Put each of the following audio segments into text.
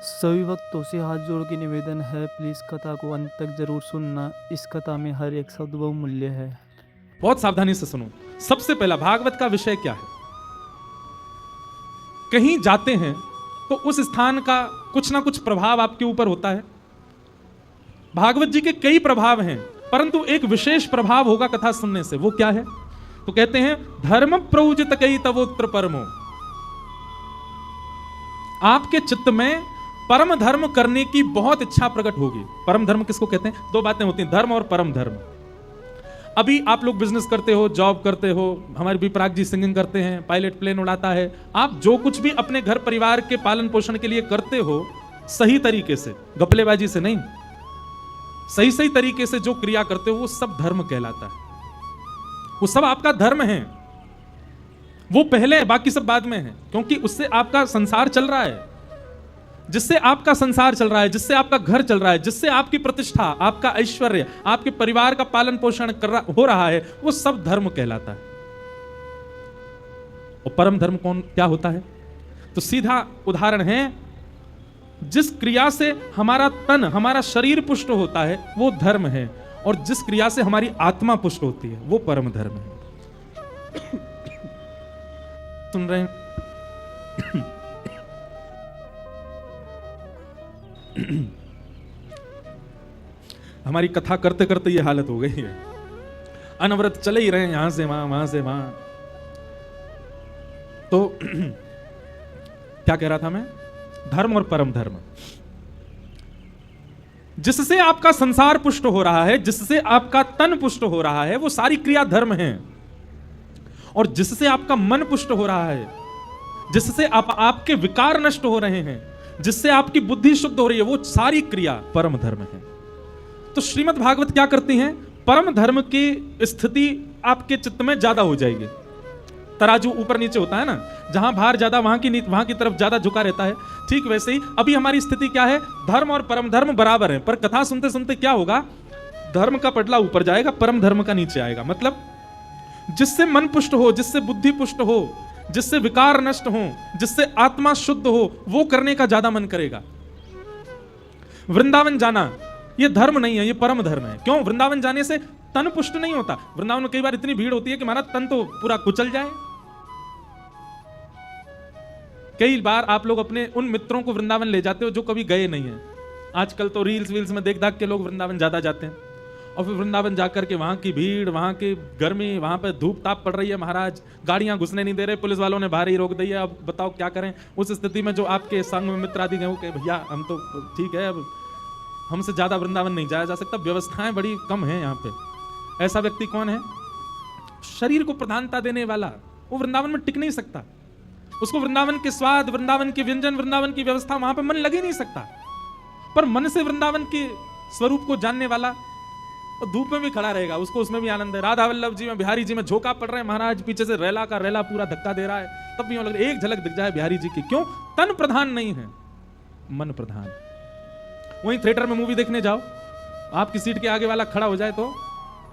सभी भक्तों से हाथ जोड़ के निवेदन है, प्लीज़ कथा को अंत तक जरूर सुनना। इस कथा में हर एक शब्द बहुमूल्य है। बहुत सावधानी से सुनो। सबसे पहला, भागवत का विषय क्या है? कहीं जाते हैं तो उस स्थान का कुछ ना कुछ प्रभाव आपके ऊपर होता है। भागवत जी के कई प्रभाव हैं, परंतु एक विशेष प्रभाव होगा कथा सुनने से। वो क्या है? तो कहते हैं धर्म प्रौजित कई तवोत्र परमो। आपके चित्त में परम धर्म करने की बहुत इच्छा प्रकट होगी। परम धर्म किसको कहते हैं? दो बातें होती हैं, धर्म और परम धर्म। अभी आप लोग बिजनेस करते हो, जॉब करते हो, हमारे भी पराग जी सिंगिंग करते हैं, पायलट प्लेन उड़ाता है। आप जो कुछ भी अपने घर परिवार के पालन पोषण के लिए करते हो, सही तरीके से, गपलेबाजी से नहीं, सही तरीके से जो क्रिया करते हो वो सब धर्म कहलाता है। वो सब आपका धर्म है। वो पहले है, बाकी सब बाद में है, क्योंकि उससे आपका संसार चल रहा है। जिससे आपका संसार चल रहा है, जिससे आपका घर चल रहा है, जिससे आपकी प्रतिष्ठा, आपका ऐश्वर्य, आपके परिवार का पालन पोषण हो रहा है, वो सब धर्म कहलाता है। और परम धर्म कौन क्या होता है? तो सीधा उदाहरण है, जिस क्रिया से हमारा तन, हमारा शरीर पुष्ट होता है वो धर्म है, और जिस क्रिया से हमारी आत्मा पुष्ट होती है वो परम धर्म है। सुन रहे हैं? हमारी कथा करते करते ये हालत हो गई है। अनवरत चले ही रहे, यहां से वहां, वहां से वहां। तो क्या कह रहा था मैं? धर्म और परम धर्म। जिससे आपका संसार पुष्ट हो रहा है, जिससे आपका तन पुष्ट हो रहा है, वो सारी क्रिया धर्म है। और जिससे आपका मन पुष्ट हो रहा है, जिससे आपके विकार नष्ट हो रहे हैं, जिससे आपकी बुद्धि शुद्ध हो रही है, वो सारी क्रिया परम धर्म है। तो श्रीमद् भागवत क्या करती हैं? परम धर्म की स्थिति आपके चित्त में ज्यादा हो जाएगी। तराजू ऊपर नीचे होता है ना, जहां भार ज्यादा वहां की तरफ ज्यादा झुका रहता है। ठीक वैसे ही अभी हमारी स्थिति क्या है? धर्म और परम धर्म बराबर है, पर कथा सुनते सुनते क्या होगा? धर्म का पटला ऊपर जाएगा, परम धर्म का नीचे आएगा। मतलब जिससे मन पुष्ट हो, जिससे बुद्धि पुष्ट हो, जिससे विकार नष्ट हो, जिससे आत्मा शुद्ध हो, वो करने का ज्यादा मन करेगा। वृंदावन जाना ये धर्म नहीं है, ये परम धर्म है। क्यों? वृंदावन जाने से तन पुष्ट नहीं होता। वृंदावन में कई बार इतनी भीड़ होती है कि हमारा तन तो पूरा कुचल जाए। कई बार आप लोग अपने उन मित्रों को वृंदावन ले जाते हो जो कभी गए नहीं है। आजकल तो रील्स वील्स में देख दाख के लोग वृंदावन ज्यादा जाते हैं, और फिर वृंदावन जाकर के वहां की भीड़, वहां की गर्मी, वहां पे धूप ताप पड़ रही है, महाराज गाड़ियां घुसने नहीं दे रहे, पुलिस वालों ने बाहर ही रोक दी है। अब बताओ क्या करें? उस स्थिति में जो आपके संग में मित्र आदि गए, वो कहे भैया हम तो ठीक है, अब हमसे ज्यादा वृंदावन नहीं जाया जा सकता, व्यवस्थाएं बड़ी कम है यहाँ पे। ऐसा व्यक्ति कौन है? शरीर को प्रधानता देने वाला। वो वृंदावन में टिक नहीं सकता। उसको वृंदावन के स्वाद, वृंदावन के व्यंजन, वृंदावन की व्यवस्था, वहां पे मन लग ही नहीं सकता। पर मन से वृंदावन के स्वरूप को जानने वाला, और धूप में भी खड़ा रहेगा, उसको उसमें भी आनंद है। राधा वल्लभ जी में, बिहारी जी में झोंका पड़ रहे हैं, महाराज पीछे से रेला का रेला पूरा धक्का दे रहा है, तब भी लग एक झलक दिख जाए बिहारी जी की। क्यों? तन प्रधान नहीं है, मन प्रधान। वहीं थिएटर में मूवी देखने जाओ, आपकी सीट के आगे वाला खड़ा हो जाए तो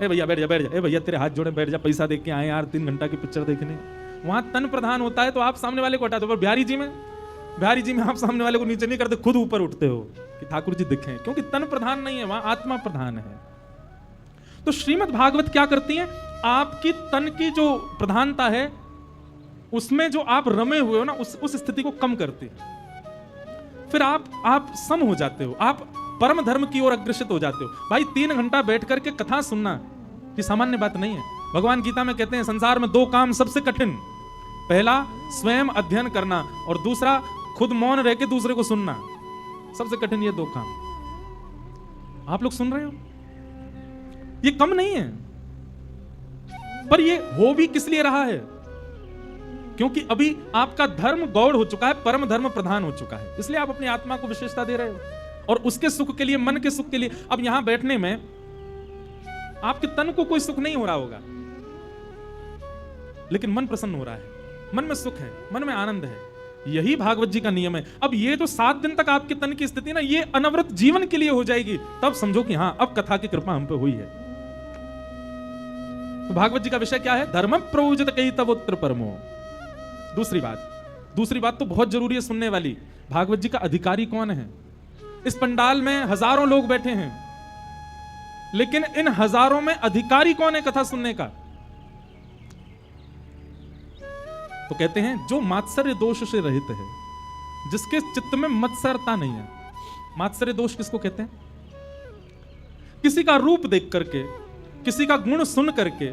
ए भैया बैठ जा, बैठ जा, ए भैया तेरे हाथ जोड़े बैठ जा, पैसा देख के आए यार 3 घंटा की पिक्चर देखने। वहां तन प्रधान होता है तो आप सामने वाले को हटा दो। पर बिहारी जी में आप सामने वाले को नीचे नहीं करते, खुद ऊपर उठते हो कि ठाकुर जी दिखें, क्योंकि तन प्रधान नहीं है, वहां आत्मा प्रधान है। तो श्रीमद् भागवत क्या करती है? आपकी तन की जो प्रधानता है, उसमें जो आप रमे हुए हो ना, उस स्थिति को कम करती है। फिर आप सम हो जाते हो, आप परम धर्म की ओर अग्रसित हो जाते हो। भाई 3 घंटा बैठ करके कथा सुनना ये सामान्य बात नहीं है। भगवान गीता में कहते हैं संसार में 2 काम सबसे कठिन, पहला स्वयं अध्ययन करना, और दूसरा खुद मौन रह के दूसरे को सुनना। सबसे कठिन ये 2 काम। आप लोग सुन रहे हो? ये कम नहीं है, पर ये हो भी किस लिए रहा है? क्योंकि अभी आपका धर्म गौड़ हो चुका है, परम धर्म प्रधान हो चुका है, इसलिए आप अपनी आत्मा को विशेषता दे रहे हो, और उसके सुख के लिए, मन के सुख के लिए। अब यहां बैठने में आपके तन को कोई सुख नहीं हो रहा होगा, लेकिन मन प्रसन्न हो रहा है, मन में सुख है, मन में आनंद है। यही भागवत जी का नियम है। अब ये तो 7 दिन तक आपके तन की स्थिति ना, ये अनवरत जीवन के लिए हो जाएगी, तब समझो कि हां अब कथा की कृपा हम पे हुई है। तो भागवत जी का विषय क्या है? धर्म प्रयोजित कई तवोत्र परमो। दूसरी बात, दूसरी बात तो बहुत जरूरी है सुनने वाली, भागवत जी का अधिकारी कौन है? इस पंडाल में हजारों लोग बैठे हैं, लेकिन इन हजारों में अधिकारी कौन है कथा सुनने का? तो कहते हैं जो मात्सर्य दोष से रहित है, जिसके चित्त में मत्सरता नहीं है। मात्सर्य दोष किसको कहते हैं? किसी का रूप देख करके, किसी का गुण सुन करके,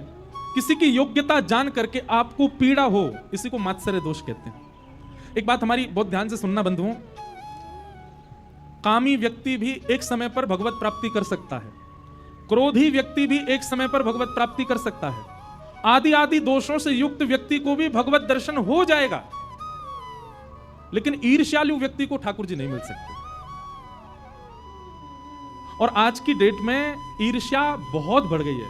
किसी की योग्यता जान करके आपको पीड़ा हो, इसी को मात्सर्य दोष कहते हैं। एक बात हमारी बहुत ध्यान से सुनना बंधुओं, कामी व्यक्ति भी एक समय पर भगवत प्राप्ति कर सकता है, क्रोधी व्यक्ति भी एक समय पर भगवत प्राप्ति कर सकता है, आदि आदि दोषों से युक्त व्यक्ति को भी भगवत दर्शन हो जाएगा, लेकिन ईर्ष्यालु व्यक्ति को ठाकुर जी नहीं मिल सकते। और आज की डेट में ईर्ष्या बहुत बढ़ गई है।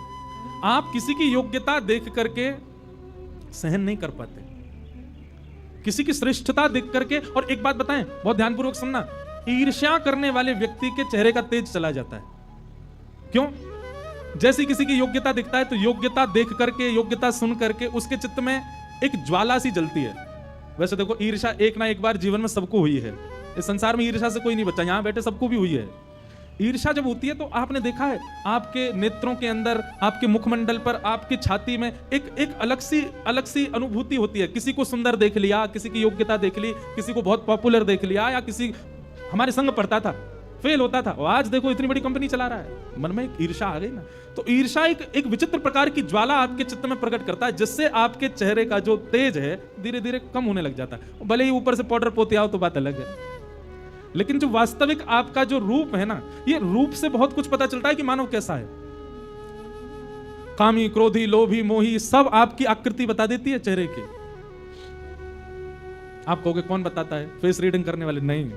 आप किसी की योग्यता देख करके सहन नहीं कर पाते, किसी की श्रेष्ठता देख करके। और एक बात बताएं, बहुत ध्यानपूर्वक सुनना, ईर्ष्या करने वाले व्यक्ति के चेहरे का तेज चला जाता है। क्यों? जैसी किसी की योग्यता दिखता है तो योग्यता देख करके, योग्यता सुन करके उसके चित्त में एक ज्वाला सी जलती है। वैसे देखो, ईर्ष्या एक ना एक बार जीवन में सबको हुई है। इस संसार में ईर्ष्या से कोई नहीं बचा, यहां बैठे सबको भी हुई है। ईर्ष्या जब होती है तो आपने देखा है आपके नेत्रों के अंदर, आपके मुखमंडल पर, आपकी छाती में एक अलग सी अनुभूति होती है। किसी को सुंदर देख लिया, किसी की योग्यता देख ली, किसी को बहुत पॉपुलर देख लिया, या किसी हमारे संग पढ़ता था, फेल होता था, और आज देखो इतनी बड़ी कंपनी चला रहा है। मन में एक ईर्ष्या आ गई ना। तो ईर्ष्या एक विचित्र प्रकार की ज्वाला आपके चित्त में प्रकट करता है, जिससे आपके चेहरे का जो तेज है धीरे धीरे कम होने लग जाता है। भले ही ऊपर से पाउडर पोते आओ तो बात अलग है, लेकिन जो वास्तविक आपका जो रूप है ना, ये रूप से बहुत कुछ पता चलता है कि मानव कैसा है। कामी, क्रोधी, लोभी, मोही, सब आपकी आकृति बता देती है चेहरे की। आप कहोगे कौन बताता है? फेस रीडिंग करने वाले नहीं।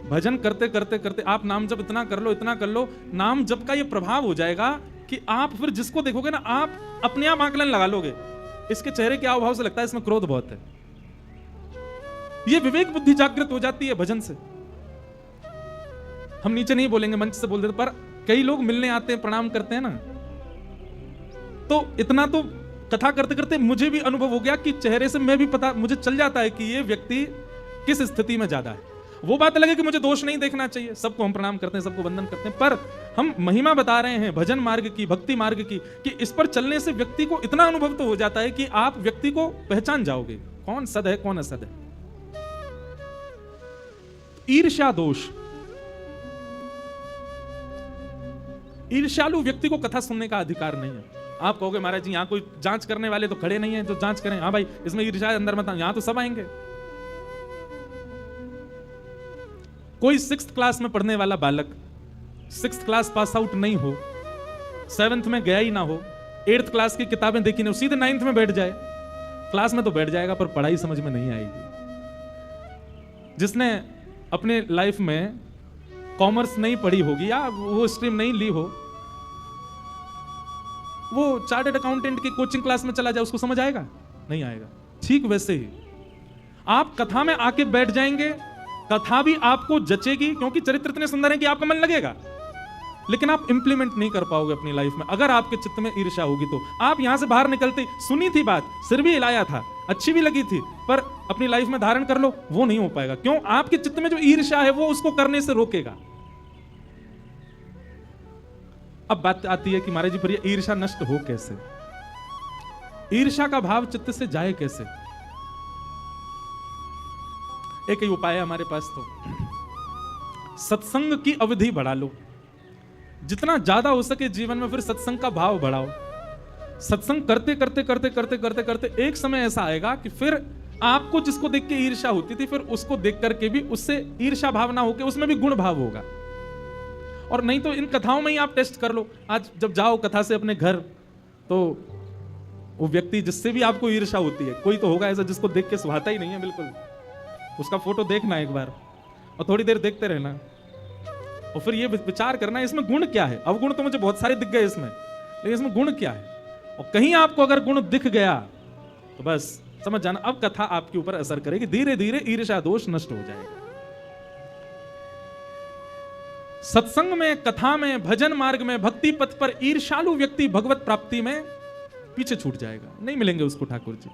भजन करते करते करते आप नाम जप इतना कर लो, नाम जप का ये प्रभाव हो जाएगा कि आप फिर जिसको देखोगे ना, आप अपने आप आकलन लगा लोगे, इसके चेहरे के हाव भाव से लगता है इसमें क्रोध बहुत है। ये विवेक बुद्धि जागृत हो जाती है भजन से। हम नीचे नहीं बोलेंगे, मंच से बोल देते, पर कई लोग मिलने आते हैं, प्रणाम करते हैं ना, तो इतना तो कथा करते करते मुझे भी अनुभव हो गया कि चेहरे से मैं भी पता मुझे चल जाता है कि ये व्यक्ति किस स्थिति में ज्यादा है। वो बात अलग है कि मुझे दोष नहीं देखना चाहिए, सबको हम प्रणाम करते हैं, सबको वंदन करते हैं, पर हम महिमा बता रहे हैं भजन मार्ग की, भक्ति मार्ग की, कि इस पर चलने से व्यक्ति को इतना अनुभव तो हो जाता है कि आप व्यक्ति को पहचान जाओगे कौन सद है कौन असद है। ईर्ष्या दोष, ईर्ष्यालु व्यक्ति को कथा सुनने का अधिकार नहीं है। आप कहोगे महाराज जी यहां कोई जांच करने वाले तो खड़े नहीं है जो जांच करें। हाँ भाई, इसमें ईर्ष्या अंदर मत, यहां तो सब आएंगे। कोई 6th क्लास में पढ़ने वाला बालक 6th क्लास पास आउट नहीं हो, 7th में गया ही ना हो, 8th क्लास की किताबें देखी नहीं, सीधे 9th में बैठ जाए, क्लास में तो बैठ जाएगा पर पढ़ाई समझ में नहीं आएगी। जिसने अपने लाइफ में कॉमर्स नहीं पढ़ी होगी या वो स्ट्रीम नहीं ली हो, वो चार्टर्ड अकाउंटेंट की कोचिंग क्लास में चला जाए, उसको समझ आएगा? नहीं आएगा। ठीक वैसे ही आप कथा में आके बैठ जाएंगे, कथा भी आपको जचेगी क्योंकि चरित्र इतने सुंदर हैं कि आपका मन लगेगा, लेकिन आप इंप्लीमेंट नहीं कर पाओगे अपनी लाइफ में अगर आपके चित्त में ईर्ष्या होगी तो। आप यहां से बाहर निकलते, सुनी थी बात, सिर भी हिलाया था, अच्छी भी लगी थी, पर अपनी लाइफ में धारण कर लो, वो नहीं हो पाएगा। क्यों? आपके चित्त में जो ईर्ष्या है वो उसको करने से रोकेगा। अब बात आती है कि महाराज जी फिर ये ईर्ष्या नष्ट हो कैसे? ईर्ष्या का भाव चित्त से जाए कैसे? एक ही उपाय है हमारे पास, तो सत्संग की अवधि बढ़ा लो, जितना ज्यादा हो सके जीवन में फिर सत्संग का भाव बढ़ाओ। सत्संग करते करते करते करते करते करते एक समय ऐसा आएगा कि फिर आपको जिसको देख के ईर्ष्या होती थी, फिर उसको देख करके भी उससे ईर्ष्या भावना होकर उसमें भी गुण भाव होगा। और नहीं तो इन कथाओं में ही आप टेस्ट कर लो। आज जब जाओ कथा से अपने घर, तो वो व्यक्ति जिससे भी आपको ईर्ष्या होती है, कोई तो होगा ऐसा जिसको देख के सुहाता ही नहीं है बिल्कुल, उसका फोटो देखना एक बार और थोड़ी देर देखते रहना, और फिर ये विचार करना इसमें गुण क्या है। अवगुण तो मुझे बहुत सारे दिख गए इसमें, लेकिन इसमें गुण क्या है? और कहीं आपको अगर गुण दिख गया तो बस समझ जाना अब कथा आपके ऊपर असर करेगी, धीरे धीरे ईर्ष्या दोष नष्ट हो जाएगा। सत्संग में, कथा में, भजन मार्ग में, भक्ति पथ पर ईर्ष्यालु व्यक्ति भगवत प्राप्ति में पीछे छूट जाएगा, नहीं मिलेंगे उसको ठाकुर जी।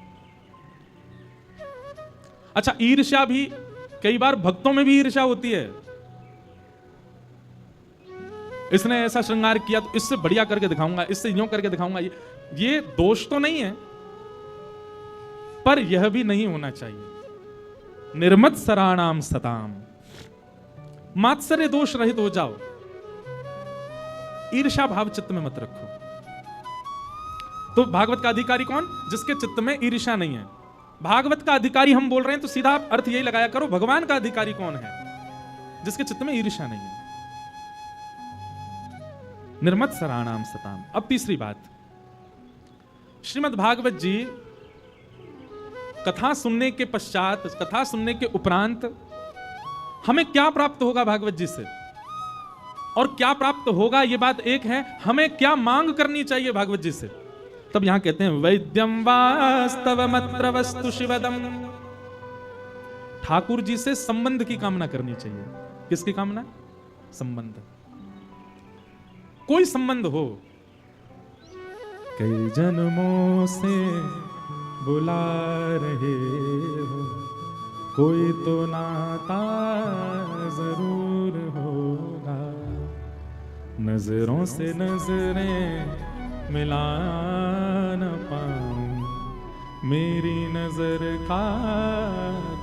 अच्छा, ईर्ष्या भी कई बार भक्तों में भी ईर्ष्या होती है। इसने ऐसा श्रृंगार किया तो इससे बढ़िया करके दिखाऊंगा, इससे यूं करके दिखाऊंगा। ये दोष तो नहीं है, पर यह भी नहीं होना चाहिए। निर्मत्सराणाम सताम, मात्सर्य दोष रहित हो जाओ, ईर्ष्या भाव चित्त में मत रखो। तो भागवत का अधिकारी कौन? जिसके चित्त में ईर्ष्या नहीं है। भागवत का अधिकारी हम बोल रहे हैं तो सीधा आप अर्थ यही लगाया करो, भगवान का अधिकारी कौन है? जिसके चित्त में ईर्ष्या नहीं है। निर्मत्सराणाम सताम। अब तीसरी बात, श्रीमद् भागवत जी कथा सुनने के पश्चात, कथा सुनने के उपरांत हमें क्या प्राप्त होगा भागवत जी से, और क्या प्राप्त होगा ये बात एक है, हमें क्या मांग करनी चाहिए भागवत जी से। तब यहां कहते हैं वैद्यम वास्तवमत्र वस्तु शिवदम, ठाकुर जी से संबंध की कामना करनी चाहिए। किसकी कामना? संबंध। कोई संबंध हो, कई जन्मों से बुला रहे हो, कोई तो नाता जरूर होगा, नजरों से नजरें मिला न पाऊं, मेरी नजर का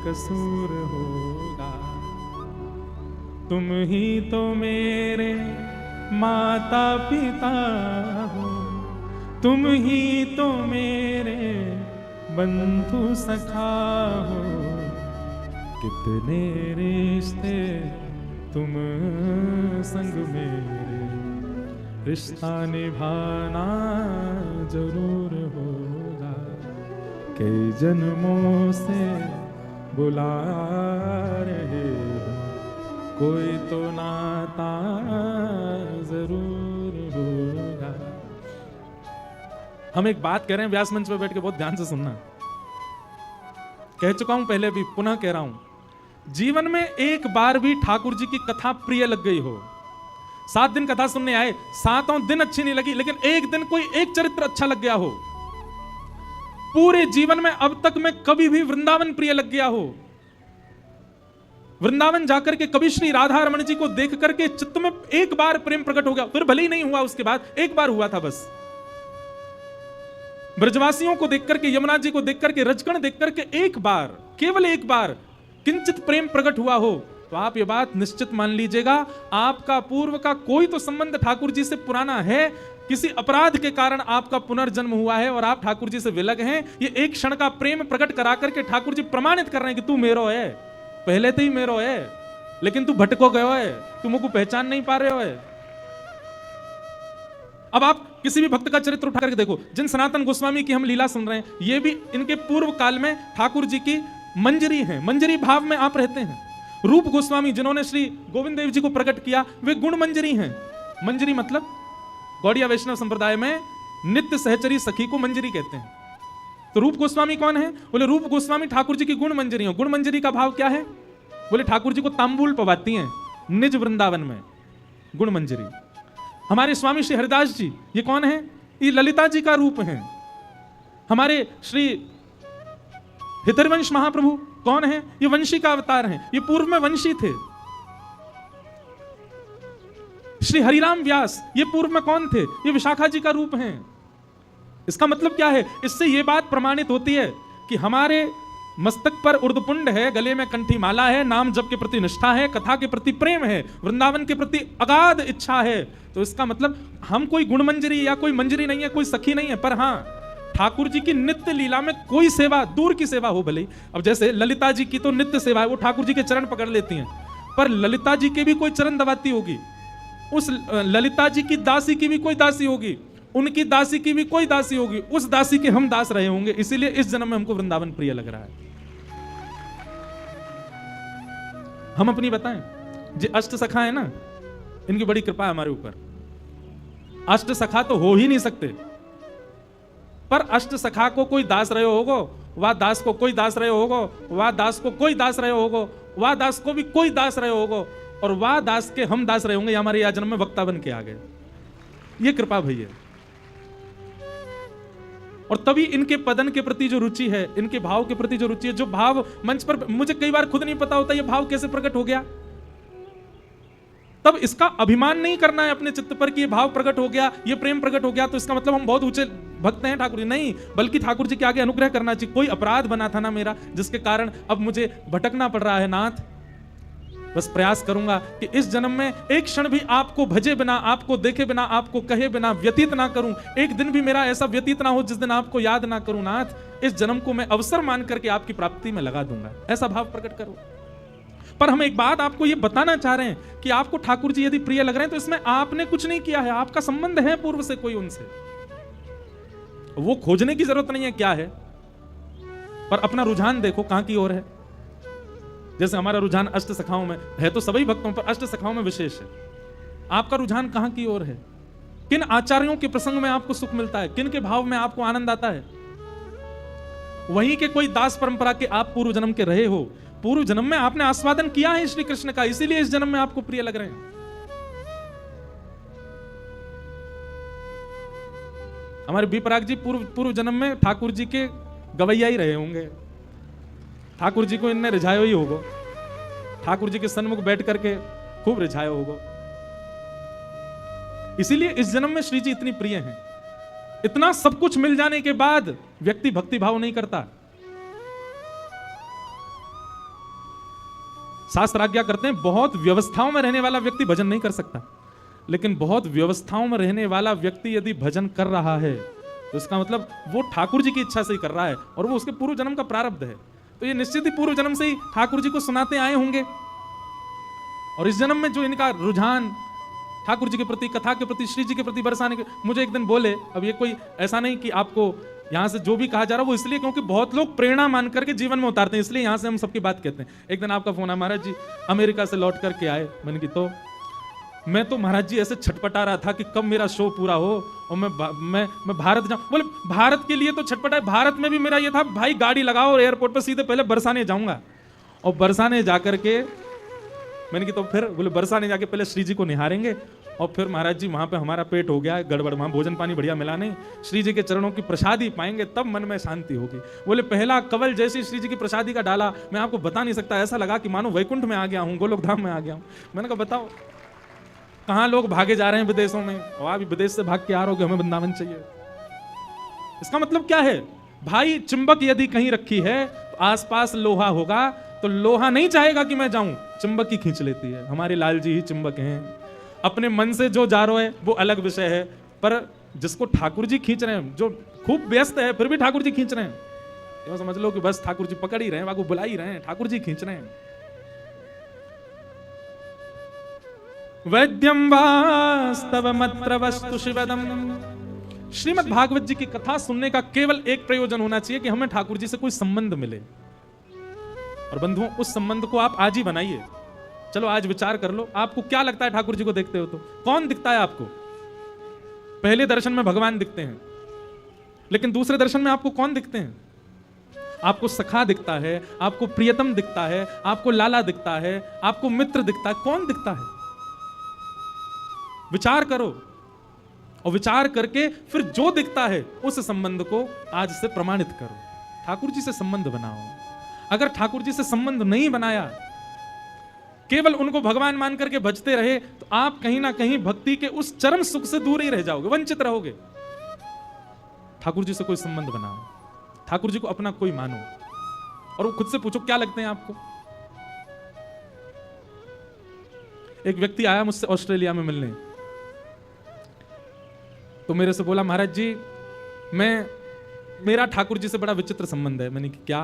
कसूर होगा, तुम ही तो मेरे माता पिता हो, तुम ही तो मेरे बंधु सखा हो, कितने रिश्ते तुम संग मेरे, रिश्ता निभाना जरूर होगा, कई जन्मों से बुला रहे हो, कोई तो नाता जरूर होगा। हम एक बात कह रहे हैं व्यास मंच पे बैठ के, बहुत ध्यान से सुनना। कह चुका हूं पहले भी, पुनः कह रहा हूं, जीवन में एक बार भी ठाकुर जी की कथा प्रिय लग गई हो, 7 दिन कथा सुनने आए, 7 दिन अच्छी नहीं लगी, लेकिन एक दिन कोई एक चरित्र अच्छा लग गया हो, पूरे जीवन में अब तक में कभी भी वृंदावन प्रिय लग गया हो, वृंदावन जाकर के कभी श्री राधा रमण जी को देख करके चित्त में एक बार प्रेम प्रकट हो गया, फिर भले ही नहीं हुआ उसके बाद, एक बार हुआ था बस, ब्रजवासियों को देख करके, यमुना जी को देख करके, रजकण देख करके एक बार, केवल एक बार किंचित प्रेम प्रकट हुआ हो, तो आप ये बात निश्चित मान लीजिएगा, आपका पूर्व का कोई तो संबंध ठाकुर जी से पुराना है, किसी अपराध के कारण आपका पुनर्जन्म हुआ है और आप ठाकुर जी से विलग हैं। ये एक क्षण का प्रेम प्रकट करा करके ठाकुर जी प्रमाणित कर रहे हैं कि तू मेरो है, पहले तो ही मेरो है, लेकिन तू भटको गयो है, तू मुझको पहचान नहीं पा रहे हो है। अब आप किसी भी भक्त का चरित्र उठा करके देखो, जिन सनातन गोस्वामी की हम लीला सुन रहे हैं, ये भी इनके पूर्व काल में ठाकुर जी की मंजरी है, मंजरी भाव में आप रहते हैं। रूप गोस्वामी जिन्होंने श्री गोविंद देव जी को प्रकट किया, वे गुण मंजरी हैं। मंजरी मतलब गौड़िया वैष्णव संप्रदाय में नित्य सहचरी सखी को मंजरी कहते हैं। तो रूप गोस्वामी कौन है? बोले रूप गोस्वामी ठाकुर जी की गुण मंजरी हो। गुण मंजरी का भाव क्या है? बोले ठाकुर जी को तांबूल पवाती हैं निज वृंदावन में, गुण मंजरी। हमारे स्वामी श्री हरिदास जी, ये कौन है? ये ललिता जी का रूप है। हमारे श्री हितरवंश महाप्रभु कौन है? ये वंशी का अवतार हैं, ये पूर्व में वंशी थे। श्री हरिराम व्यास, ये पूर्व में कौन थे? ये विशाखा जी का रूप हैं। इसका मतलब क्या है? इससे यह बात प्रमाणित होती है कि हमारे मस्तक पर उर्दपुंड है, गले में कंठी माला है, नाम जप के प्रति निष्ठा है, कथा के प्रति प्रेम है, वृंदावन के प्रति अगाध इच्छा है। तो इसका मतलब हम कोई गुणमंजरी या कोई मंजरी नहीं है, कोई सखी नहीं है, पर हाँ ठाकुर जी की नित्य लीला में कोई सेवा, दूर की सेवा हो भले। अब जैसे ललिता जी की तो नित्य सेवा है, वो ठाकुर जी के चरण पकड़ लेती हैं, पर ललिता जी के भी कोई चरण दबाती होगी, उस ललिता जी की दासी की भी कोई दासी होगी, उनकी दासी की भी कोई दासी होगी, उस दासी के हम दास रहे होंगे। इसीलिए इस जन्म में हमको वृंदावन प्रिय लग रहा है। हम अपनी बताएं, जो अष्ट सखा है ना, इनकी बड़ी कृपा है हमारे ऊपर। अष्ट सखा तो हो ही नहीं सकते, पर अष्ट सखा को कोई दास रहे होगो, वह दास को कोई दास रहे होगो, वह दास को कोई दास रहे होगो, वह दास को भी कोई दास रहे होगो, और वह दास के हम दास रहे होंगे। हमारे यह जन्म में वक्ता बन के आ गए। ये कृपा भैया। और तभी इनके पदन के प्रति जो रुचि है, इनके भाव के प्रति जो रुचि है, जो भाव मंच पर मुझे कई बार खुद नहीं पता होता ये भाव कैसे प्रकट हो गया, तब इसका अभिमान नहीं करना है अपने चित्त पर कि ये भाव प्रकट हो गया, ये प्रेम प्रकट हो गया तो इसका मतलब हम बहुत ऊंचे भक्त हैं ठाकुर जी। नहीं, बल्कि ठाकुर जी के आगे अनुग्रह करना चाहिए। कोई अपराध बना था ना मेरा, जिसके कारण अब मुझे भटकना पड़ रहा है नाथ। बस प्रयास करूंगा कि इस जन्म में एक क्षण भी आपको भजे बिना, आपको देखे बिना, आपको कहे बिना व्यतीत ना करूं। एक दिन भी मेरा ऐसा व्यतीत ना हो जिस दिन आपको याद ना करूं नाथ। इस जन्म को मैं अवसर मान करके आपकी प्राप्ति में लगा दूंगा, ऐसा भाव प्रकट करो। पर हम एक बात आपको यह बताना चाह रहे हैं कि आपको ठाकुर जी यदि प्रिय लग रहे हैं तो इसमें आपने कुछ नहीं किया है, आपका संबंध है पूर्व से कोई उनसे, वो खोजने की जरूरत नहीं है क्या है। पर अपना रुझान देखो कहां की ओर है। जैसे हमारा रुझान अष्ट सखाओं में है, तो सभी भक्तों पर अष्ट सखाओं में विशेष है। आपका रुझान कहां की ओर है? किन आचार्यों के प्रसंग में आपको सुख मिलता है, किन के भाव में आपको आनंद आता है? वहीं के कोई दास परंपरा के आप पूर्व जन्म के रहे हो, पूर्व जन्म में आपने आस्वादन किया है श्री कृष्ण का, इसीलिए इस जन्म में आपको प्रिय लग रहे हैं। हमारे बी पराग जी पूर्व जन्म में ठाकुर जी के गवैया ही रहे होंगे, ठाकुर जी को इनने रिझाया ही होगा, ठाकुर जी के सन्मुख बैठ करके खूब रिझाया होगा। इसीलिए इस जन्म में श्री जी इतनी प्रिय हैं। इतना सब कुछ मिल जाने के बाद व्यक्ति भक्ति भाव नहीं करता। शास्त्र आज्ञा करते हैं बहुत व्यवस्थाओं में रहने वाला व्यक्ति भजन नहीं कर सकता, लेकिन बहुत व्यवस्थाओं में रहने वाला व्यक्ति यदि भजन कर रहा है तो इसका मतलब वो ठाकुर जी की इच्छा से ही कर रहा है और वो उसके पूर्व जन्म का प्रारब्ध है। तो ये निश्चित ही पूर्व जन्म से ही ठाकुर जी को सुनाते आए होंगे और इस जन्म में जो इनका रुझान ठाकुर जी के प्रति, कथा के प्रति, श्री जी के प्रति बरसाने के, मुझे एक दिन बोले, अब ये कोई ऐसा नहीं कि आपको यहां से जो भी कहा जा रहा है वो इसलिए क्योंकि बहुत लोग प्रेरणा मान करके जीवन में उतारते हैं, इसलिए यहां से हम सबकी बात कहते हैं। एक दिन आपका फोन है, महाराज जी अमेरिका से लौट करके आए। मैंने की तो मैं तो महाराज जी ऐसे छटपटा रहा था कि कब मेरा शो पूरा हो और मैं भारत जाऊं। बोले भारत के लिए तो छटपटा है, भारत में भी मेरा ये था भाई गाड़ी लगाओ और एयरपोर्ट पर सीधे पहले बरसाने जाऊंगा। और बरसाने जाकर के मैंने की तो फिर बोले बरसाने जाके पहले श्री जी को निहारेंगे और फिर महाराज जी वहां पे हमारा पेट हो गया गड़बड़, वहां भोजन पानी बढ़िया मिला नहीं, श्री जी के चरणों की प्रसादी पाएंगे तब मन में शांति होगी। बोले पहला कवल जैसे श्री जी की प्रसादी का डाला, मैं आपको बता नहीं सकता, ऐसा लगा कि मानो वैकुंठ में आ गया हूं, गोलोक धाम में आ गया हूं। मैंने कहा बताओ कहां लोग भागे जा रहे हैं विदेशों में, और आप विदेश से भाग के आ रहे हो कि हमें वृंदावन चाहिए। इसका मतलब क्या है भाई? चुंबक यदि कहीं रखी है तो आसपास लोहा होगा, तो लोहा नहीं चाहेगा कि मैं जाऊं, चुंबक ही खींच लेती है। हमारे लाल जी ही चुंबक हैं। अपने मन से जो जा रहा है वो अलग विषय है, पर जिसको ठाकुर जी खींच रहे हैं, जो खूब व्यस्त है फिर भी ठाकुर जी खींच रहे हैं, तो समझ लो कि बस ठाकुर जी पकड़ ही रहे हैं, बुला ही रहे हैं, ठाकुर जी खींच रहे हैं। वैद्यम वास्तवमत्र वस्तु शिवदम। श्रीमद् भागवत जी की कथा सुनने का केवल एक प्रयोजन होना चाहिए कि हमें ठाकुर जी से कोई संबंध मिले। और बंधुओं उस संबंध को आप आज ही बनाइए। चलो आज विचार कर लो, आपको क्या लगता है ठाकुर जी को देखते हो तो कौन दिखता है आपको? पहले दर्शन में भगवान दिखते हैं, लेकिन दूसरे दर्शन में आपको कौन दिखते हैं? आपको सखा दिखता है, आपको प्रियतम दिखता है, आपको लाला दिखता है, आपको मित्र दिखता है, कौन दिखता है? विचार करो और विचार करके फिर जो दिखता है उस संबंध को आज से प्रमाणित करो। ठाकुर जी से संबंध बनाओ। अगर ठाकुर जी से संबंध नहीं बनाया, केवल उनको भगवान मान करके भजते रहे, तो आप कहीं ना कहीं भक्ति के उस चरम सुख से दूर ही रह जाओगे, वंचित रहोगे। ठाकुर जी से कोई संबंध बनाओ, ठाकुर जी को अपना कोई मानो और वो खुद से पूछो क्या लगते हैं आपको। एक व्यक्ति आया मुझसे ऑस्ट्रेलिया में मिलने, तो मेरे से बोला महाराज जी मेरा ठाकुर जी से बड़ा विचित्र संबंध है। मैंने कहा क्या?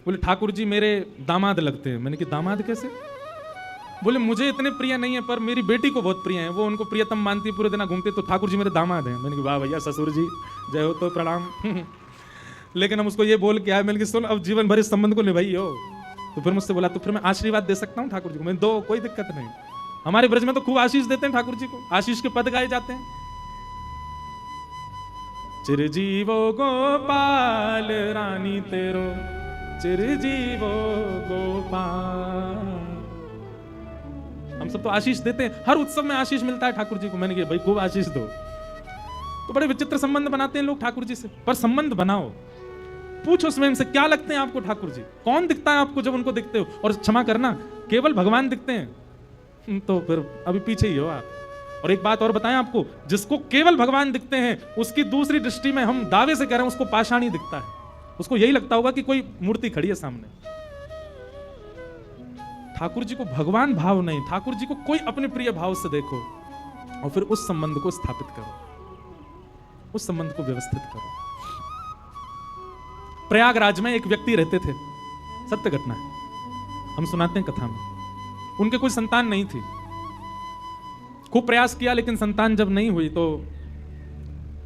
बोले ठाकुर जी मेरे दामाद लगते हैं। मैंने कहा दामाद कैसे? बोले मुझे इतने प्रिय नहीं है पर मेरी बेटी को बहुत प्रिय है, वो उनको प्रियतम मानती है, पूरे दिन घूमते, तो ठाकुर जी मेरे दामाद हैं। मैंने कहा वाह भैया ससुर जी जय हो, तो प्रणाम। लेकिन हम उसको ये बोल के आए, मैंने कहा सुन अब जीवन भर इस संबंध को निभाई हो। तो फिर मुझसे बोला तो फिर मैं आशीर्वाद दे सकता हूँ ठाकुर जी को? मैं दो, कोई दिक्कत नहीं। हमारे ब्रज में तो खूब आशीष देते हैं ठाकुर जी को, आशीष के पद गाए जाते हैं। चिरजीवो गोपाल रानी तेरो, चिरजीवो गोपाल। हम सब तो आशीष देते हैं, हर उत्सव में आशीष मिलता है ठाकुर जी को। मैंने कहा भाई खूब आशीष दो। तो बड़े विचित्र संबंध बनाते हैं लोग ठाकुर जी से। पर संबंध बनाओ, पूछो स्वयं से क्या लगते हैं आपको ठाकुर जी, कौन दिखता है आपको जब उनको दिखते हो। और क्षमा करना, केवल भगवान दिखते हैं तो फिर अभी पीछे ही हो आप। और एक बात और बताएं आपको, जिसको केवल भगवान दिखते हैं उसकी दूसरी दृष्टि में हम दावे से कह रहे हैं उसको पाषाण ही दिखता है। उसको यही लगता होगा कि कोई मूर्ति खड़ी है सामने। ठाकुर जी को भगवान भाव नहीं, ठाकुर जी को कोई अपने प्रिय भाव से देखो और फिर उस संबंध को स्थापित करो, उस संबंध को व्यवस्थित करो। प्रयागराज में एक व्यक्ति रहते थे, सत्य घटना है, हम सुनाते हैं कथा में। उनके कोई संतान नहीं थी, खूब प्रयास किया लेकिन संतान जब नहीं हुई तो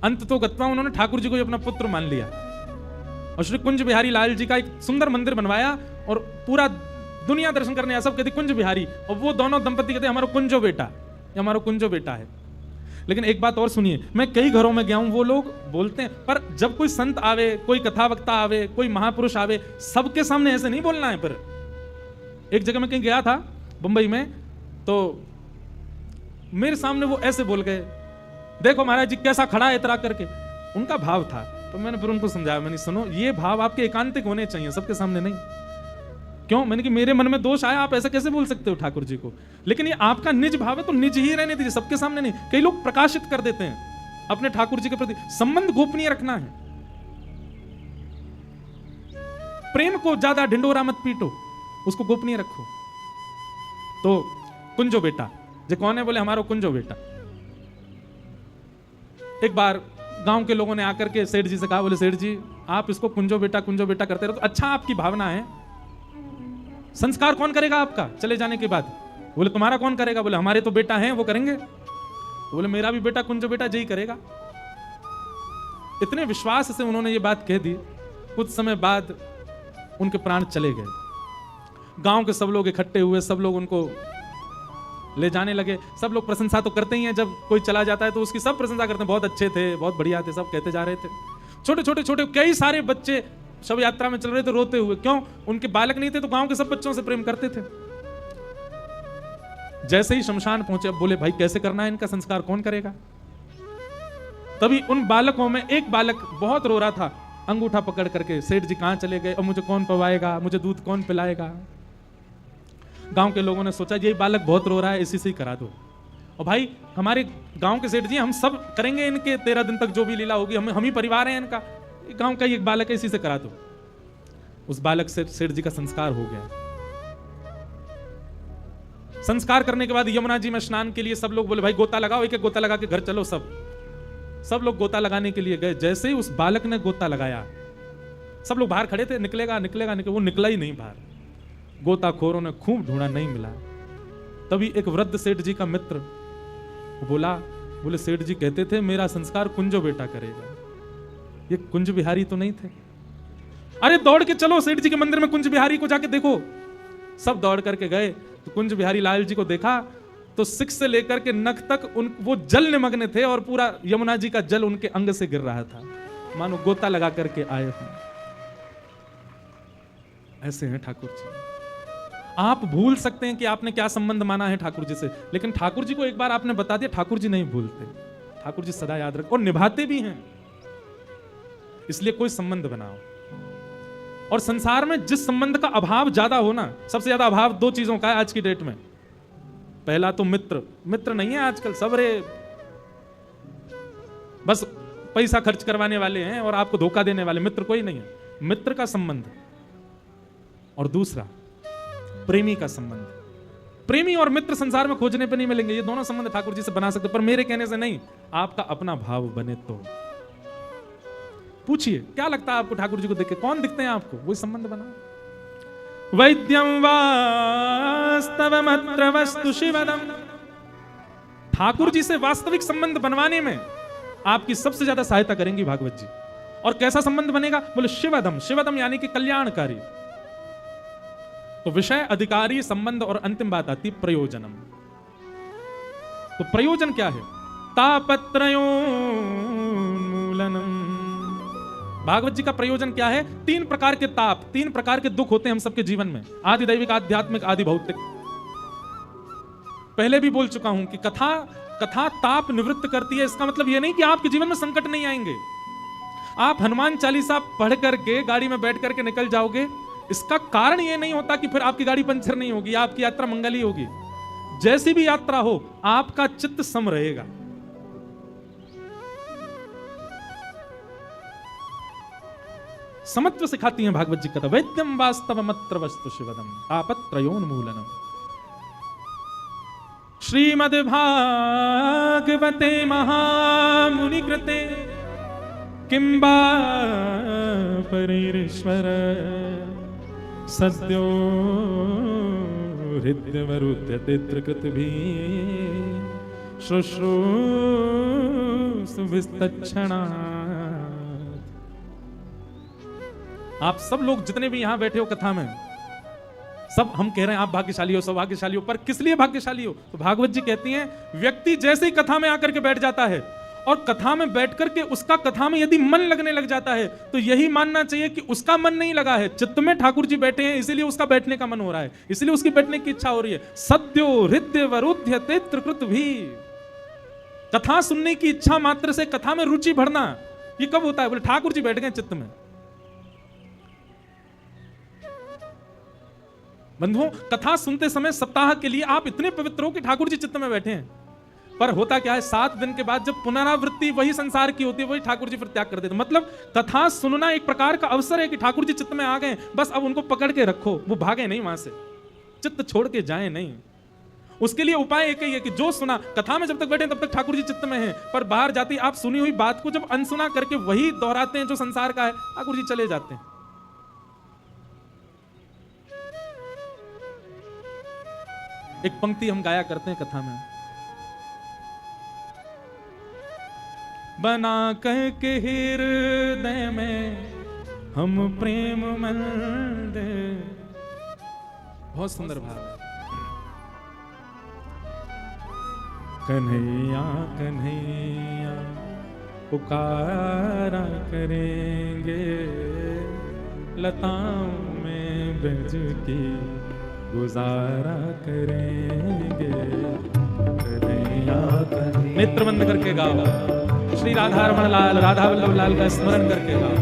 अंत तो गत्वा उन्होंने ठाकुर जी को अपना पुत्र मान लिया और श्री कुंज बिहारी लाल जी का एक सुंदर मंदिर बनवाया और पूरा दुनिया दर्शन करने आया, सब कहते कुंज बिहारी, और वो दोनों दंपति कहते हमारा कुंजो बेटा, ये हमारा कुंजो बेटा है। लेकिन एक बात और सुनिए, मैं कई घरों में गया हूं, वो लोग बोलते हैं, पर जब कोई संत आवे, कोई कथा वक्ता आवे, कोई महापुरुष आवे, सबके सामने ऐसे नहीं बोलना है। पर एक जगह मैं कहीं गया था बंबई में, तो मेरे सामने वो ऐसे बोल गए, देखो महाराज जी कैसा खड़ा है इतरा करके। उनका भाव था, तो मैंने फिर उनको समझाया, मैंने सुनो ये भाव आपके एकांतिक होने चाहिए, सबके सामने नहीं। क्यों? मैंने कि मेरे मन में दोष आया, आप ऐसा कैसे बोल सकते हो ठाकुर जी को? लेकिन ये आपका निज भाव है तो निज ही रहने दीजिए, सबके सामने नहीं। कई लोग प्रकाशित कर देते हैं अपने ठाकुर जी के प्रति। संबंध गोपनीय रखना है, प्रेम को ज्यादा ढिंडोरा मत पीटो, उसको गोपनीय रखो। तो कुंजो बेटा जो कौन है? बोले हमारा कुंजो बेटा। एक बार गांव के लोगों ने आकर के सेठ जी से कहा, बोले सेठ जी आप इसको कुंजो बेटा करते रहो तो अच्छा आपकी भावना है, संस्कार कौन करेगा आपका चले जाने के बाद? बोले तुम्हारा कौन करेगा? बोले हमारे तो बेटा हैं वो करेंगे। बोले मेरा भी बेटा कुंजो बेटा यही करेगा। इतने विश्वास से उन्होंने ये बात कह दी, कुछ समय बाद उनके प्राण चले गए। गांव के सब लोग इकट्ठे हुए, सब लोग उनको ले जाने लगे। सब लोग प्रशंसा तो करते ही हैं, जब कोई चला जाता है तो उसकी सब प्रशंसा करते हैं, बहुत अच्छे थे, बहुत बढ़िया थे, सब कहते जा रहे थे। छोटे छोटे कई सारे बच्चे शव यात्रा में चल रहे थे रोते हुए। क्यों? उनके बालक नहीं थे तो गांव के सब बच्चों से प्रेम करते थे। जैसे ही शमशान पहुंचे, अब बोले भाई कैसे करना है इनका संस्कार, कौन करेगा? तभी उन बालकों में एक बालक बहुत रो रहा था, अंगूठा पकड़ करके, सेठ जी कहां चले गए और मुझे कौन पवाएगा, मुझे दूध कौन पिलाएगा? गांव के लोगों ने सोचा यही बालक बहुत रो रहा है, इसी से ही करा दो। और भाई हमारे गांव के सेठ जी, हम सब करेंगे इनके 13 दिन तक जो भी लीला होगी, हम ही परिवार है इनका, गांव का ही एक बालक है, इसी से करा दो। उस बालक से सेठ जी का संस्कार हो गया। संस्कार करने के बाद यमुना जी में स्नान के लिए सब लोग बोले भाई गोता लगाओ, एक एक गोता लगा के घर चलो। सब लोग गोता लगाने के लिए गए। जैसे ही उस बालक ने गोता लगाया, सब लोग बाहर खड़े थे, निकलेगा, वो निकला ही नहीं बाहर। गोताखोरों ने खूब ढूंढा, नहीं मिला। तभी एक वृद्ध सेठ जी का मित्र बोले सेठ जी कहते थे मेरा संस्कार कुंजो बेटा करेगा। ये कुंज बिहारी तो नहीं थे? अरे दौड़ के चलो सेठ जी के मंदिर में, कुंज बिहारी को जाके देखो। सब दौड़ करके गए तो कुंज बिहारी लाल जी को देखा तो सिक से लेकर के नख तक वो जल निमग्न थे और पूरा यमुना जी का जल उनके अंग से गिर रहा था, मानो गोता लगा करके आए हैं। ऐसे हैं ठाकुर जी। आप भूल सकते हैं कि आपने क्या संबंध माना है ठाकुर जी से, लेकिन ठाकुर जी को एक बार आपने बता दिया, ठाकुर जी नहीं भूलते। ठाकुर जी सदा याद रख और निभाते भी हैं। इसलिए कोई संबंध बनाओ। और संसार में जिस संबंध का अभाव ज्यादा हो ना, सबसे ज्यादा अभाव दो चीजों का है आज की डेट में। पहला तो मित्र नहीं है आजकल, सब रे बस पैसा खर्च करवाने वाले हैं और आपको धोखा देने वाले, मित्र कोई नहीं है। मित्र का संबंध। और दूसरा प्रेमी का संबंध। प्रेमी और मित्र संसार में खोजने पे नहीं मिलेंगे, ये दोनों संबंध ठाकुर जी से बना सकते, पर मेरे कहने से नहीं, आपका अपना भाव बने तो। पूछिए क्या लगता है आपको ठाकुर जी को देख के, कौन दिखते हैं आपको, वही संबंध बनाओ। वैद्यम वास्तवमत्र वस्तु शिवदम। ठाकुर जी से वास्तविक संबंध बनवाने में आपकी सबसे ज्यादा सहायता करेंगी भागवत जी। और कैसा संबंध बनेगा? बोले शिवदम। शिवदम यानी कि कल्याणकारी। तो विषय, अधिकारी, संबंध और अंतिम बात आती प्रयोजनम। तो प्रयोजन क्या है? तापत्रयोन्मूलनम। भागवत जी का प्रयोजन क्या है? 3 प्रकार के ताप, 3 प्रकार के दुख होते हैं हम सबके जीवन में, आदि दैविक, आध्यात्मिक, आदि भौतिक। पहले भी बोल चुका हूं कि कथा कथा ताप निवृत्त करती है। इसका मतलब यह नहीं कि आपके जीवन में संकट नहीं आएंगे। आप हनुमान चालीसा पढ़ करके गाड़ी में बैठ करके निकल जाओगे, इसका कारण यह नहीं होता कि फिर आपकी गाड़ी पंचर नहीं होगी, आपकी यात्रा मंगली होगी। जैसी भी यात्रा हो, आपका चित्त सम रहेगा। समत्व सिखाती हैं भागवत जी कथा। वैद्यम वास्तवमत्र वस्तु शिवदम तापत्रयोन्मूलनम। श्रीमद्भागवते महामुनि कृते किंबा परिरीश्वर सद्यो हृदयवरुध्यते त्रिकृतिभिः शुश्रूषु विस्तच्छणात्। आप सब लोग जितने भी यहां बैठे हो कथा में, सब हम कह रहे हैं आप भाग्यशाली हो, सब भाग्यशाली हो, पर किस लिए भाग्यशाली हो? तो भागवत जी कहती हैं, व्यक्ति जैसे ही कथा में आकर के बैठ जाता है और कथा में बैठ करके उसका कथा में यदि मन लगने लग जाता है, तो यही मानना चाहिए कि उसका मन नहीं लगा है, चित्त में ठाकुर जी बैठे हैं, इसीलिए उसका बैठने का मन हो रहा है, इसलिए उसकी बैठने की इच्छा हो रही है। सद्यो हृदय वरुध्यते त्रिकृतिभिः। कथा सुनने की इच्छा मात्र से कथा में रुचि बढ़ना, ये कब होता है? बोले ठाकुर जी बैठ गए चित्त में। बंधुओं, कथा सुनते समय सप्ताह के लिए आप इतने पवित्र हो कि ठाकुर जी चित्त में बैठे हैं, पर होता क्या है, 7 दिन के बाद जब पुनरावृत्ति वही संसार की होती है, वही ठाकुर जी फिर त्याग कर देते। मतलब कथा सुनना एक प्रकार का अवसर है कि ठाकुर जी चित्त में आ गए, बस अब उनको पकड़ के रखो, वो भागे नहीं वहां से, चित्त छोड़ के जाए नहीं। उसके लिए उपाय एक ही है कि जो सुना, कथा में जब तक बैठे तब तक ठाकुर जी चित्त में है, पर बाहर जाते आप सुनी हुई बात को जब अनसुना करके वही दोहराते हैं जो संसार का है, ठाकुर जी चले जाते हैं। एक पंक्ति हम गाया करते हैं कथा में, बना कह के हृदय में हम प्रेम मंदिर। बहुत सुंदर भाव है। कन्हैया कन्हैया पुकारा करेंगे, लताओं में ब्रज की गुजारा करेंगे। कन्हैया कन्हैया, नेत्र बंद करके गाओ, श्री राधा रमण लाल, राधा वल्लभ लाल का स्मरण करके गाओ।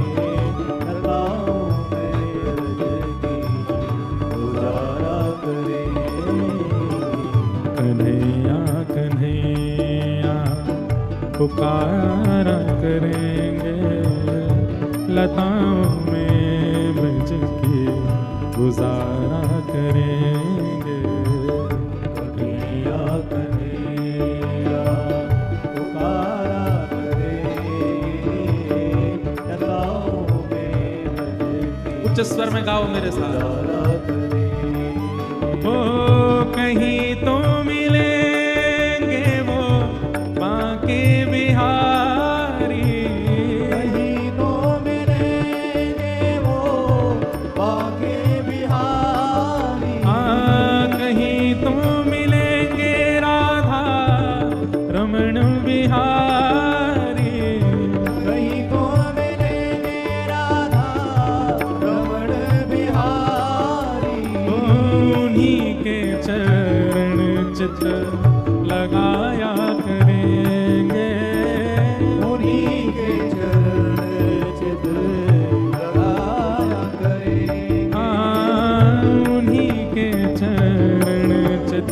कन्हैया कन्हैया पुकारा करेंगे, लताओं में ब्रज की गुजारा करेंगे। कन्हैया कन्हैया पुकारा करेंगे, लताओं में ब्रज की। उच्च स्वर में गाओ मेरे साथ। ओ कहीं तो मिलेंगे वो बांके बिहारी, कहीं तो मिलेंगे वो बांके बिहारी। हाँ कहीं तो मिलेंगे राधा रमण बिहारी, कहीं तो मिलेंगे राधा रमण बिहारी। उन्हीं के चरण चित लगाया करेंगे, उन्हीं के चरण चित लगाया करेंगे। हाँ उन्हीं के चरण चित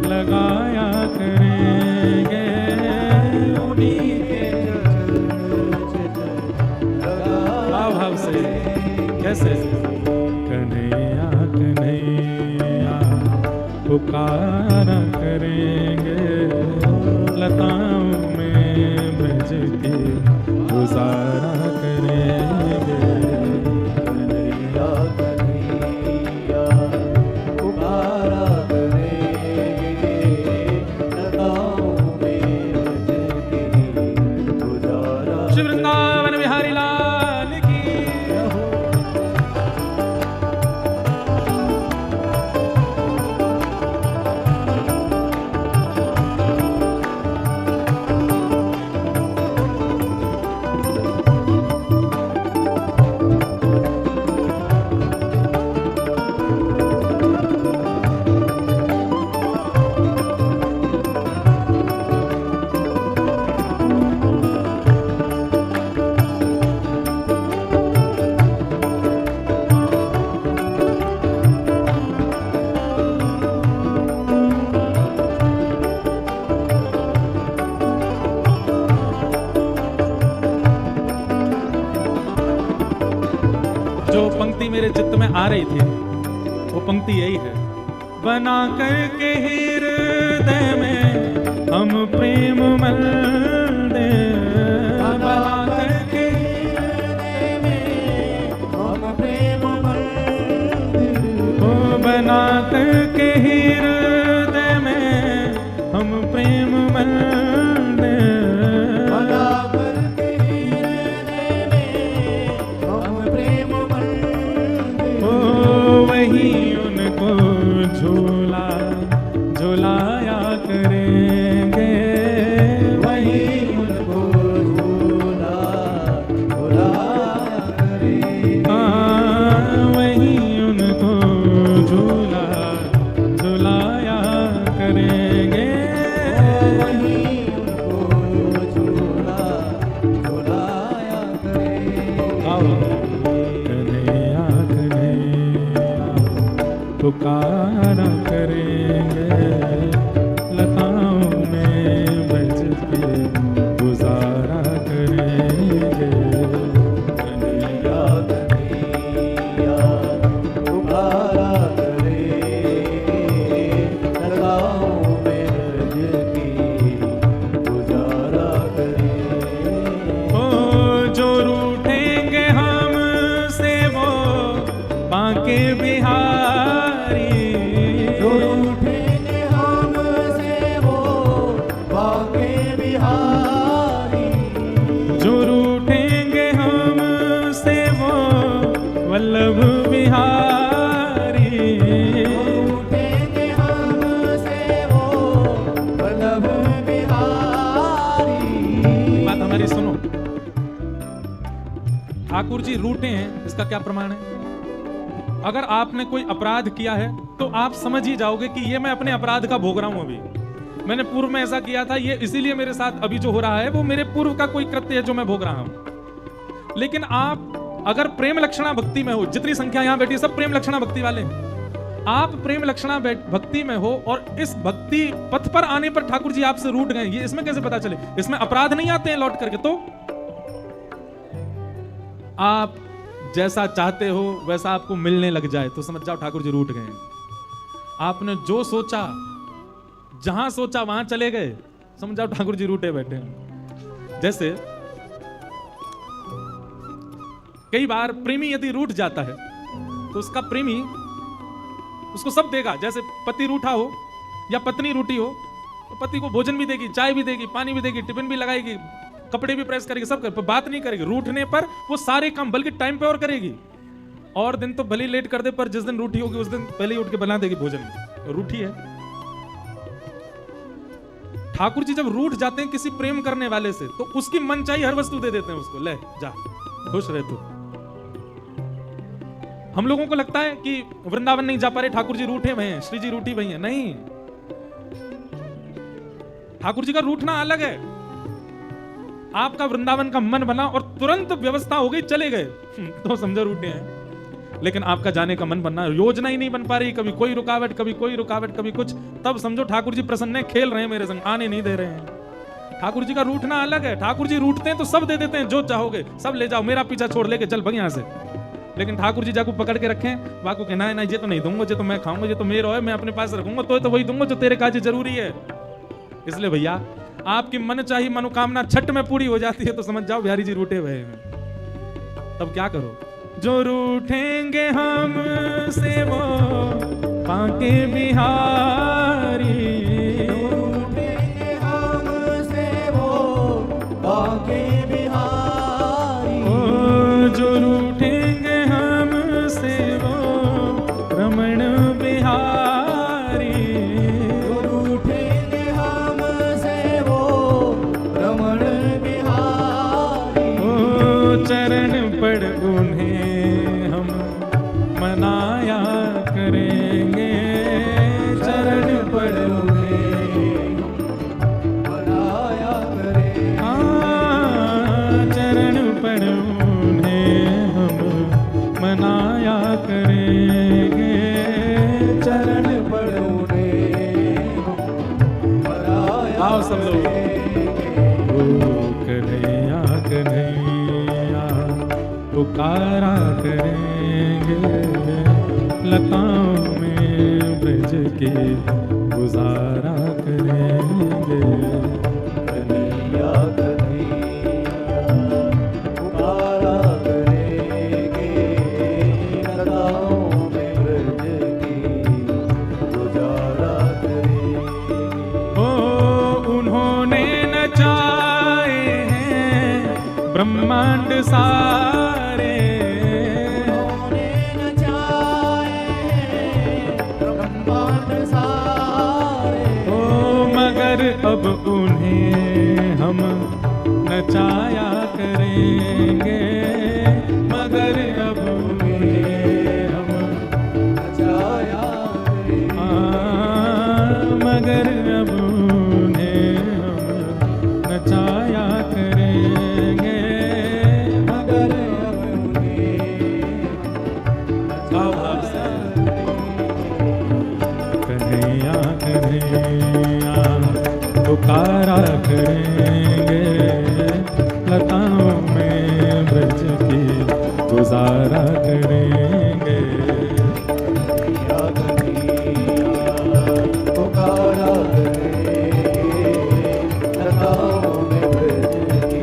लगाया करेंगे, उन्हीं के चरण चित लगाया भाव से कैसे? कन्हैया कन्हैया पुकारा करेंगे, लताओं में ब्रज की गुजारा करेंगे। कन्हैया कन्हैया पुकारा करेंगे, लताओं में ब्रज की गुजारा। श्री वृंदावन बिहारी लाल की। मेरे चित्त में आ रही थी वो पंक्ति यही है, बना करके हृदय में हम प्रेम मंदिर, बना करके हृदय में हम प्रेम मंदिर, ओ बना करके हृदय में हम प्रेम मंदिर, बना करके हृदय में हम प्रेम मंदिर, ओ वही उनको झूला झुलाया करेंगे, वही उनको झूला झुलाया करेंगे, वही उनको झूला झुलाया करेंगे, वही उनको झूला झुलाया करेंगे। आओ कन्हैया कन्हैया पुकारा करेंगे, लताओं में बज के गुजारा करेंगे, कन्हैया कन्हैया पुकारा करेंगे, लताओं में रज के गुजारा करेंगे। ओ जो रूठेंगे हमसे वो बांके बिहारी, जो रूठेंगे हमसे वो बांके बिहारी, जो रूठेंगे हमसे वो वल्लभ बिहारी, रूठेंगे हमसे वो वल्लभ बिहारी। बात हमारी सुनो, ठाकुर जी रूठे हैं, इसका क्या प्रमाण है? अगर आपने कोई अपराध किया है तो आप समझ ही जाओगे कि ये मैं अपने अपराध का भोग रहा हूं, अभी मैंने पूर्व में ऐसा किया था, ये इसीलिए मेरे साथ अभी जो हो रहा है वो मेरे पूर्व का कोई कृत्य है जो मैं भोग रहा हूं। लेकिन आप अगर प्रेम लक्षणा भक्ति में हो, जितनी संख्या यहां बैठी है सब प्रेम लक्षणा भक्ति वाले हैं, आप प्रेम लक्षणा भक्ति में हो और इस भक्ति पथ पर आने पर ठाकुर जी आपसे रूठ गए, ये इसमें कैसे पता चले? इसमें अपराध नहीं आते हैं लौट करके, तो आप जैसा चाहते हो वैसा आपको मिलने लग जाए तो समझ जाओ ठाकुर जी रूठ गए। आपने जो सोचा, जहां सोचा वहां चले गए, समझ जाओ ठाकुर जी रूठे बैठे हैं। जैसे कई बार प्रेमी यदि रूठ जाता है तो उसका प्रेमी उसको सब देगा, जैसे पति रूठा हो या पत्नी रूठी हो तो पति को भोजन भी देगी, चाय भी देगी, पानी भी देगी, टिफिन भी लगाएगी, कपड़े भी प्रेस करेगी, सब कर, पर बात नहीं करेगी। रूठने पर वो सारे काम बल्कि टाइम पे और करेगी, और दिन तो भले लेट कर दे पर जिस दिन रूठी होगी उस दिन पहले ही उठ के बना देगी भोजन, रूठी है। ठाकुर जी जब रूठ जाते हैं किसी प्रेम करने वाले से तो उसकी मनचाही हर वस्तु दे देते हैं उसको, ले जा खुश रह तू। हम लोगों को लगता है कि वृंदावन नहीं जा पा रहे, ठाकुर जी रूठे हुए हैं, श्री जी रूठी हुई हैं, नहीं, ठाकुर जी का रूठना अलग है। आपका वृंदावन का मन बना और तुरंत व्यवस्था हो गई, चले गए तो समझो रूठे हैं। लेकिन आपका जाने का मन बनना, योजना ही नहीं बन पा रही, कभी कोई रुकावट, कभी कोई रुकावट, कभी कुछ, तब समझो ठाकुर जी प्रसन्न है, खेल रहे हैं मेरे संग, आने नहीं दे रहे हैं। ठाकुर जी का रूठना अलग है। ठाकुर जी रूठते हैं तो सब दे देते हैं, जो चाहोगे सब ले जाओ, मेरा पीछा छोड़ लेके चल भाग यहां से। लेकिन ठाकुर जी जाको पकड़ के रखें, वाको के ना ये तो नहीं दूंगा, ये तो मैं खाऊंगा, ये तो मेरा है, मैं अपने पास रखूंगा, तो वही दूंगा जो तेरे काज जरूरी है। इसलिए भैया आपकी मन चाहिए मनोकामना छठ में पूरी हो जाती है तो समझ जाओ बिहारी जी रूठे हुए हैं। तब क्या करो? जो रूठेंगे हमसे वो बांके बिहारी, रूठेंगे हमसे वो बांके बिहारी, ओ जो रूठेंगे हमसे वो रमण बिहारी, रूठेंगे हमसे वो रमण बिहारी, ओ चरण पड़ उन्हें हम मनाया करेंगे, चरण पड़ उन्हें मनाया करेंगे, चरण पड़ उन्हें हम मनाया करेंगे, चरण पड़ उन्हें मनाया आओ सब लोग। करेंगे। ओ कन्हैया कन्हैया पुकारा करेंगे, लताओं में ब्रज के गुजारा करेंगे। कन्हैया पुकारा करेंगे, लताओं में ब्रज की गुजारा करेंगे। ओ उन्होंने नचाए हैं ब्रह्मांड सारे, उन्होंने नचाए ब्रह्मांड सारे। ओ मगर अब उन्हें हम नचाया करेंगे, मगर अब उन्हें हम नचाया करेंगे, मगर अब उन्हें हम नचाया करेंगे, मगर अब उन्हें नचाया कन्हैया कन्हैया पुकारा करेंगे, लताओं में ब्रज की गुजारा करेंगे। कन्हैया पुकारा करेंगे, लताओं में ब्रज की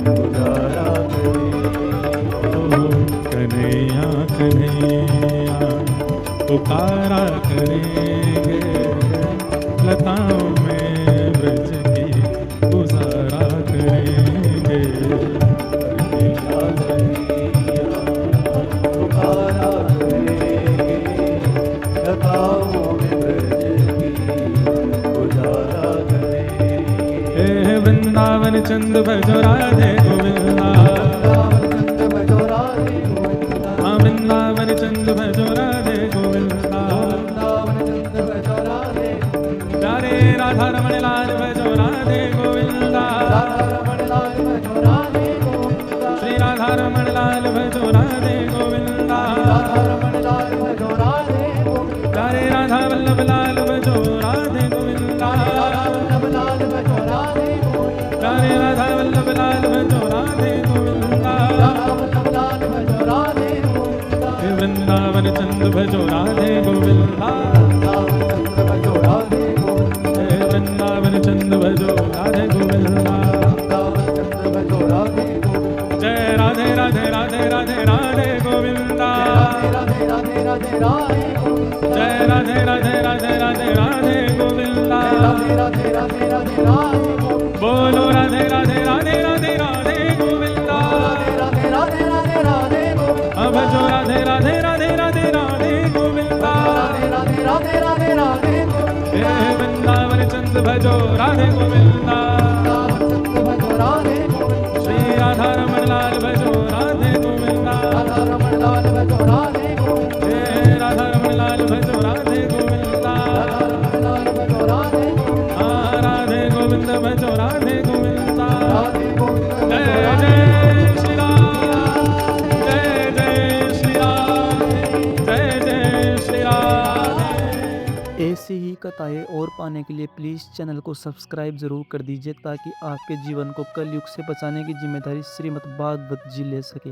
गुजारा करेंगे। ओ कन्हैया कन्हैया पुकारा करेंगे, लताओं में ब्रज की गुजारा करेंगे। कन्हैया पुकारा करेंगे, लताओं में ब्रज की गुजारा करेंगे। हे वृंदावन चंद भजो राधे गोविंदा, वृंदावन चंद भजो राधे गोविंदा, हाँ वृंदावन चंद भजो राधे गोविंदा, वृंदावन चंद भजो राधे गोविंदा, प्यारे राधा रमण लाल भजो राधे गोविंदा, राधा रमण लाल भजो राधे गोविंदा, श्री राधा रमण लाल भजो राधे गोविंदा, राधा रमण लाल भजो राधे गोविंदा, प्यारे राधा वल्लभ लाल भजो राधे गोविंदा, राधा वल्लभ लाल भजो राधे गोविंदा, प्यारे राधा वल्लभ लाल भजो राधे गोविंदा, राधा वल्लभ लाल भजो राधे गोविंदा, हे वृंदावन चंद भजो राधे गोविंदा, वृंदावन चंद भजो राधे गोविंदा, हे वृंदावन चंद भजो राधे गोविंदा। वृंदावन चंद भजो राधे गोविंदा, जय राधे राधे राधे राधे राधे गोविंदा, राधे राधे राधे राधे गोविंदा, जय राधे राधे राधे राधे राधे गोविंदा, राधे राधे राधे राधे राधे गोविंदा, बोलो राधे राधे राधे राधे राधे गोविंदा, राधे राधे राधे राधे गोविंदा, अब भजो राधे राधे राधे राधे राधे गोविंदा, राधे राधे राधे राधे गोविंदा, हे वृंदावन चंद भजो राधे गोविंदा, वृंदावन चंद भजो राधे गोविंदा, श्री राधा रमण लाल भजो राधे गोविंदा, राधा रमण लाल भजो राधे गोविंदा, हे राधा रमण लाल भजो राधे गोविंदा, राधा रमण लाल भजो राधे गोविंदा, हाँ राधे गोविंद भजो राधे गोविंदा, राधे गोविंद जय भजो राधे जय श्री राम, जय जय श्री राम, जय जय श्री राम। ऐसी ही कथाएं और पाने के लिए प्लीज़ चैनल को सब्सक्राइब ज़रूर कर दीजिए ताकि आपके जीवन को कलयुग से बचाने की जिम्मेदारी श्रीमद् भागवत जी ले सके।